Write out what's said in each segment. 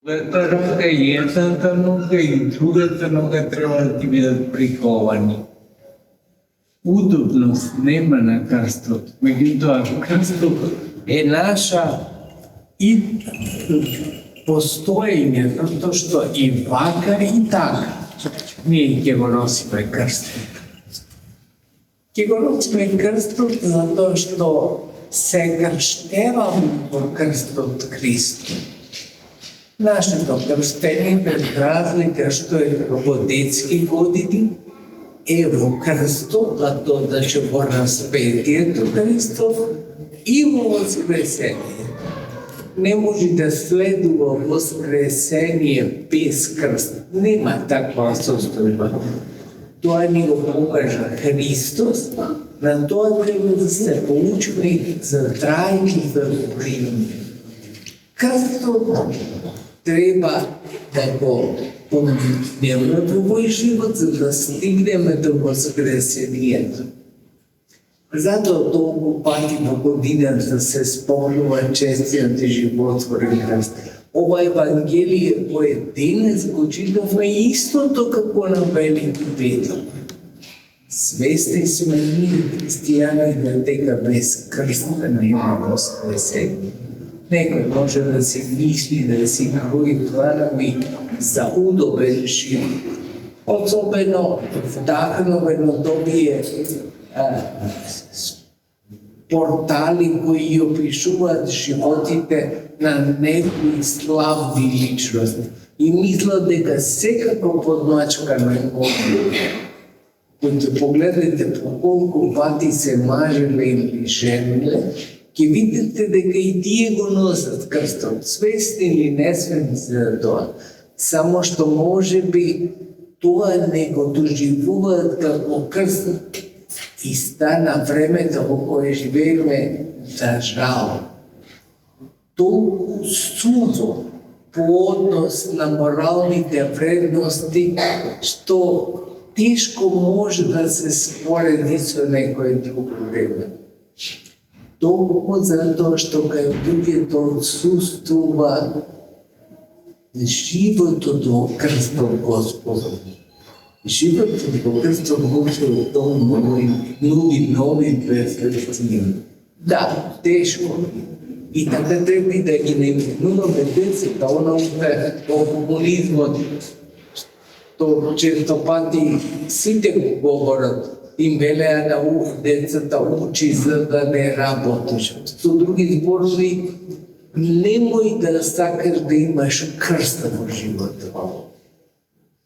Veteranka jedната нога и другата нога треба да ти бидат приковани. Удобност нема на крстот, меѓутоа крстот е наша и постоење, затоа што и вака и така ние ќе го носиме крстот. Ќе го носиме крстот затоа што се крштеваме во крстот Христов. Нашето крштење, без разлика што е во детски години, е во крстот, а тоа значи во распетието Христов и во воскресение. Не може да следува воскресение без крст. Нема таква состојба. Тоа ни го покажа Христос, на тоа треба да се поучиме за трајни верување. Крстот треба да го поминеме во овој живот, за да стигнеме до воскресението. Затоа толку пати во годината се спомнува честиот и животворен крст. Ова Евангелие кое денес го читавме истото како на Велики Петар. Свесни сме ние христијани дека без крста нема воскресение. Некој може да си мисли, да си крои планови за удобен живот. Особено вдахновено добие портали кои опишуваат животите на некои славни личности и мислат дека секако подмачкано е Бог. Којто погледнете по колку пати се мажеле или жениле, ќе видите дека и тие го носат крстот, свесни или несвесни за тоа. Само што може би тоа не го доживуваат како крст и стана времето во кое живееме за жал. Толку суво по однос на моралните вредности, што тешко може да се спореди со некој друго време. Толку затоа што кај луѓето отсуствува животот во крстот Господ. Животот во крстот Господ тоа нови перспективи. Да, тешко. И така треба да ги не минуваме децата, она во комунизмот, што често пати сите го говорат, им велеа да децата учи за да не работиш. Со други зборови, немој да сакаш да имаш крста во животот.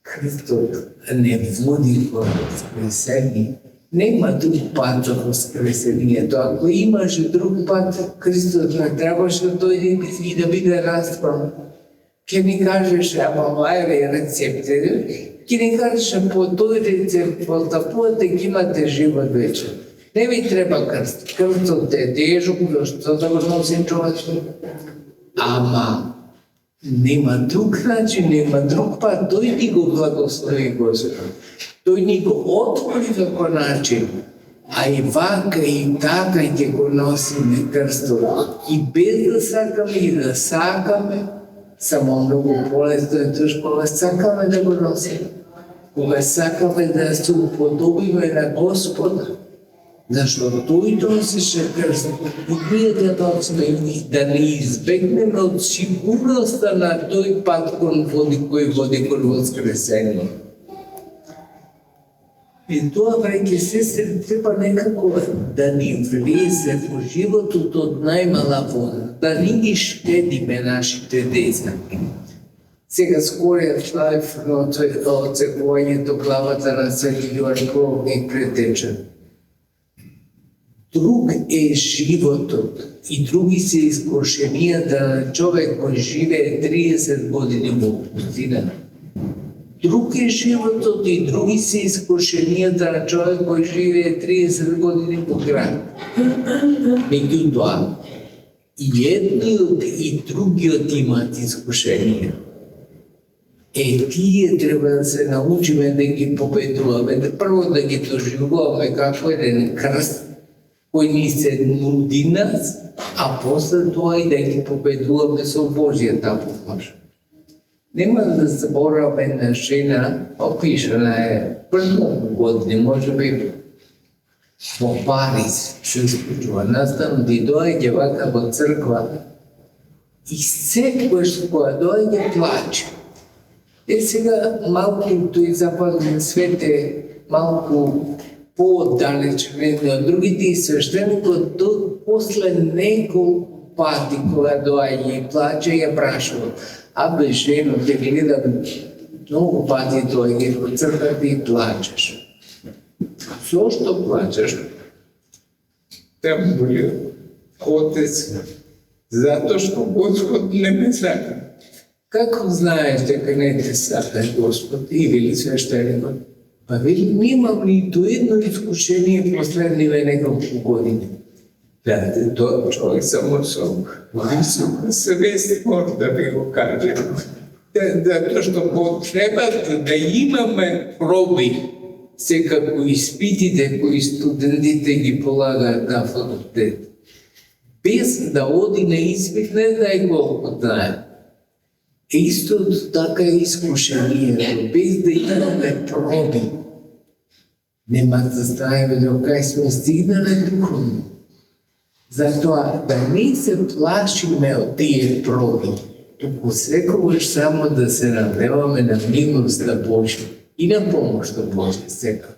Христос не води во воскресение. Нема друг пат за воскресението. Ако имаше друг пат, Христос не требаше да дојде и да биде расправен. Ке ни кажеше, ама ова е рецепта. Ке ни кажеше, по тој рецепт, по тапуате ги имате живот вече. Не ви треба крст. Крстот е тежок, зашто да го носи човек. Ама нема друг начин, нема друг пат. Тој ни го благослови Господ. Тој ни го отвори како начин. А и вака и така ќе го носиме крстот. И без да сакаме и да сакаме, само многу полесно е тоа кога сакаме да го носиме. Кога сакаме да се уподобиме на Господа, зашто тој носеше крст и ние да носиме и да не избегнеме од сигурноста на тој пат кој води кон воскресение. И тоа, браќи и сестри, треба некако да ни влезе во животот од најмала вода, да не ги штедиме нашите деца. Сега скориот шлајф од оцекувањето главата на Свети Јоан ги претече. Друг е животот и други се искушенијата на човек кој живее 30 години во пустина. Друг е животот и други се искушенијата на човек кој живее 30 години во град. Меѓутоа, и едниот и другиот имаат искушенија. Тие треба да се научиме да ги победуваме, да прво да ги доживуваме како еден крст кој ни се нуди нас, а после тоа и да ги победуваме со Божјата помош. Nema да забораваме една жена, опишана е първо години, може би во Париз, што се случува. Настану да дојде вака во црква и секојаш која дојде плаче. Сега малку тој западен свет е малку по-далечен од другите и свештеникот после неколку пати кога доаѓа и плаче ја прашува: абе жено, те гледам многу пати доаѓаш во црквата и плачеш. Зошто плачеш? Там боли отец, затоа што Господ не ме сака. Како знаеш дека не те сака Господ? И вели свештеникот: па вели, немам ниту едно искушение последниве неколку години. Да, тоа човек само со висока свест мора да ви го каже. Затоа што потреба да имаме Проби, секако испитите кои студентите ги полагаат на факултет. Без да оди на испит, не знае колку знае. Истото така е искушението, без да имаме проби. Нема да знаеме до кај сме стигнале духовно. Затоа да не се плашиме од тие проби, туку секогаш само да се надеваме на милоста Божја и на помошта Божја сега.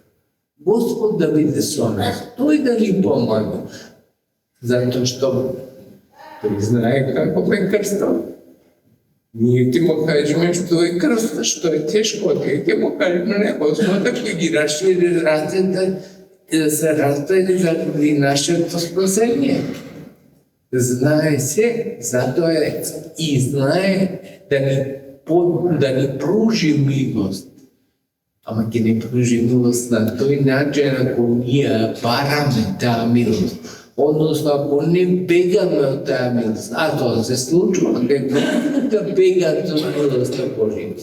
Господ да биде со нас, тој да ни помага, затоа што тој знае како ме крстал. Ние ти му кажеме што е крста, што е тешко, ќе му кажеме не, Господа кој ги расшири рацете да се разбере заради нашето спасение. Знае се, затоа е и знае да ни пружи милост. Ама ќе ни пружи милост на тој начин ако ние бараме таа милост. Односно, ако не бегаме од таа милост, а тоа се случува, дека да бегаат од милоста Божија.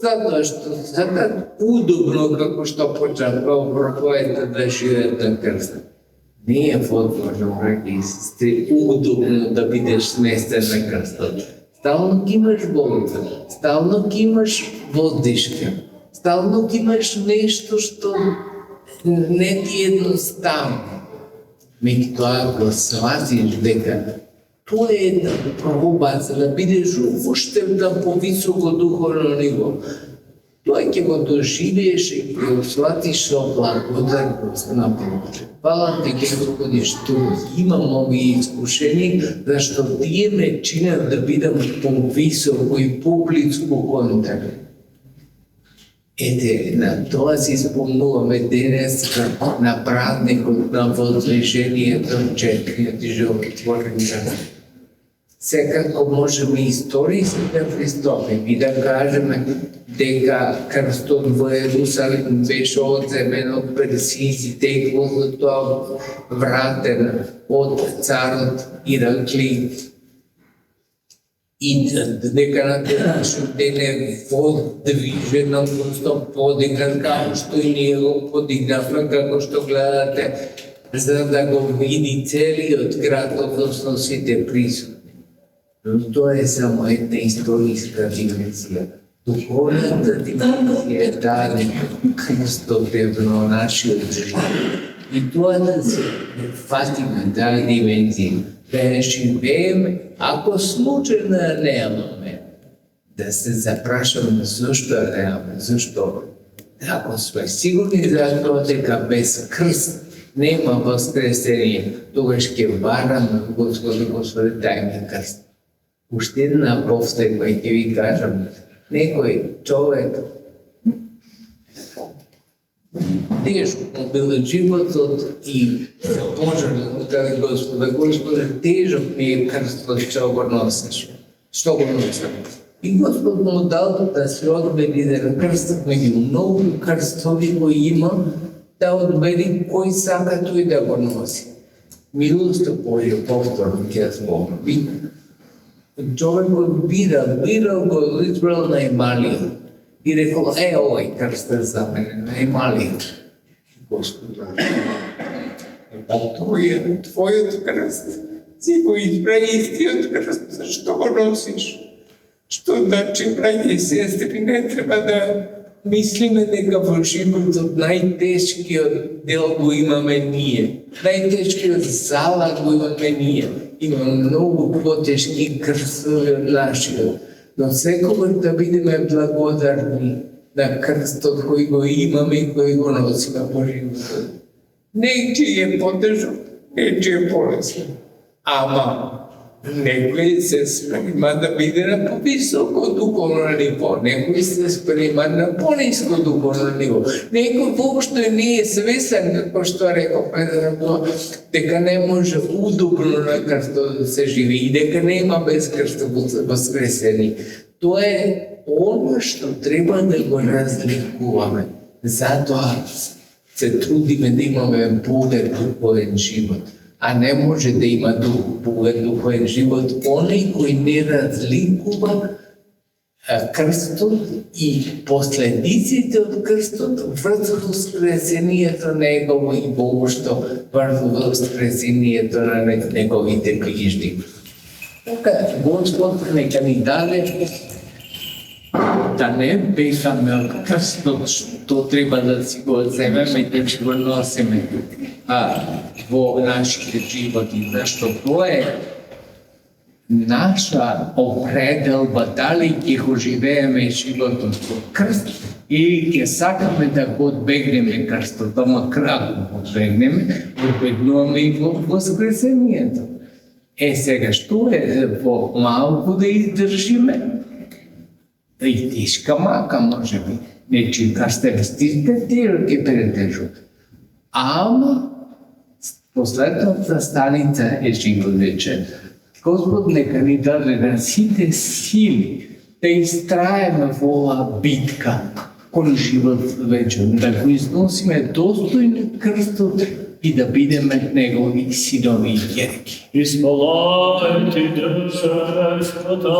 Затоа што сега удобно, како што почнав проповедта да живеат на крста. Не е возможно, браќи и сестри, удобно да бидеш сместен на крстот. Стално ќе имаш болка, стално ќе имаш воздишка, стално ќе имаш нешто што не ти е едноставно. Меѓутоа го сватиш дека тоа е една проба за да бидеш уште на повисоко духовно ниво. Тоа ќе го доживееш и ќе го сватиш со благодарност на Бога. Фала ти Господи што имам овие искушени, зашто тие ме чинат да бидам повисоко и поблиску кон тебе. Ете, на тоа си спомнуваме денес на празникот на возвишението, четириот и животворен. Секако можеме историски да пристапиме и да кажеме дека крстот во Ерусалим беше одземен од персиците и после тоа вратен од царот Ираклий. И дека на денешен ден е подвижен, просто подигнат, како што и ние го подигнавме, како што гледате, за да го види целиот град, односно сите присутни. Но тоа е само една историска димenzија. Духовната димenzија е таа дека Христос е во нашиот живот. И тоа да се фатиме таа димenzија, да ја живееме, ако случајно ја немаме, да се запрашаме зашто ја немаме, зашто ако сме сигурни за тоа дека без крст нема воскресение, тогаш ќе бараме Господи, Господи, дај ми крст. Уште една повстегва и ќе ви кажам, некој човек тешко му бил животот и пожелал да каде Господа, Господе, тежок ми е крстот што го носиш, што го носам. И Господ му дал да се одбери еден крстот, меѓу многу крстови кои има, да одбери кој сака тој да го носи. Милоста Божја повторно ќе спомни. Човекот бирал го, избрал најмалиот. И рекол, овој крст е за мене, најмалиот. Господ, Тој е твојот крст. Си го избра истиот крст, зашто го носиш? Што значи, браќа и сестри, не треба да мислиме дека во животот најтешкиот дел го имаме ние. Најтешкиот залог го имаме ние. Има многу потешки крстови од нашиот. Но секогаш да бидеме благодарни на крстот кој го имаме и кој го носиме по животот. Нечи е потежок, нечи е полесен. Ама некој се спрема да биде на повисоко духовно ниво, некој се спрема на пониско духовно ниво, некој воопшто не е свесен, како што реков Петро, дека не може удобно на крстот да се живи и дека нема без крстот воскресени. Тоа е оно што треба да го разликуваме. Затоа се трудиме да имаме богат духовен живот. А не може да има духовен живот оној кој не разликува крстот и последиците од крстот врз воскресението негово и воопшто врз воскресението на неговите ближни. Така, Господ нека ни даде да не бегаме од крстот, што треба да си го земеме и да си го носиме во нашите животи, зашто тоа е наша определба дали ќе го живееме животот во крст или ќе сакаме да го одбегнеме крстот, ама како го одбегнеме, одбегнуваме и во воскресението. Сега што е во малку да издржиме? И тешка мака може би, нечи карстеристичка тера ќе перетежува. Ама последната станица е живот вечен. Господ нека ни даде на сите сили да истраеме во оваа битка кон живот вечен, да го износиме достојно крстот и да бидеме негови синови и ќерки. Исполнете Господа.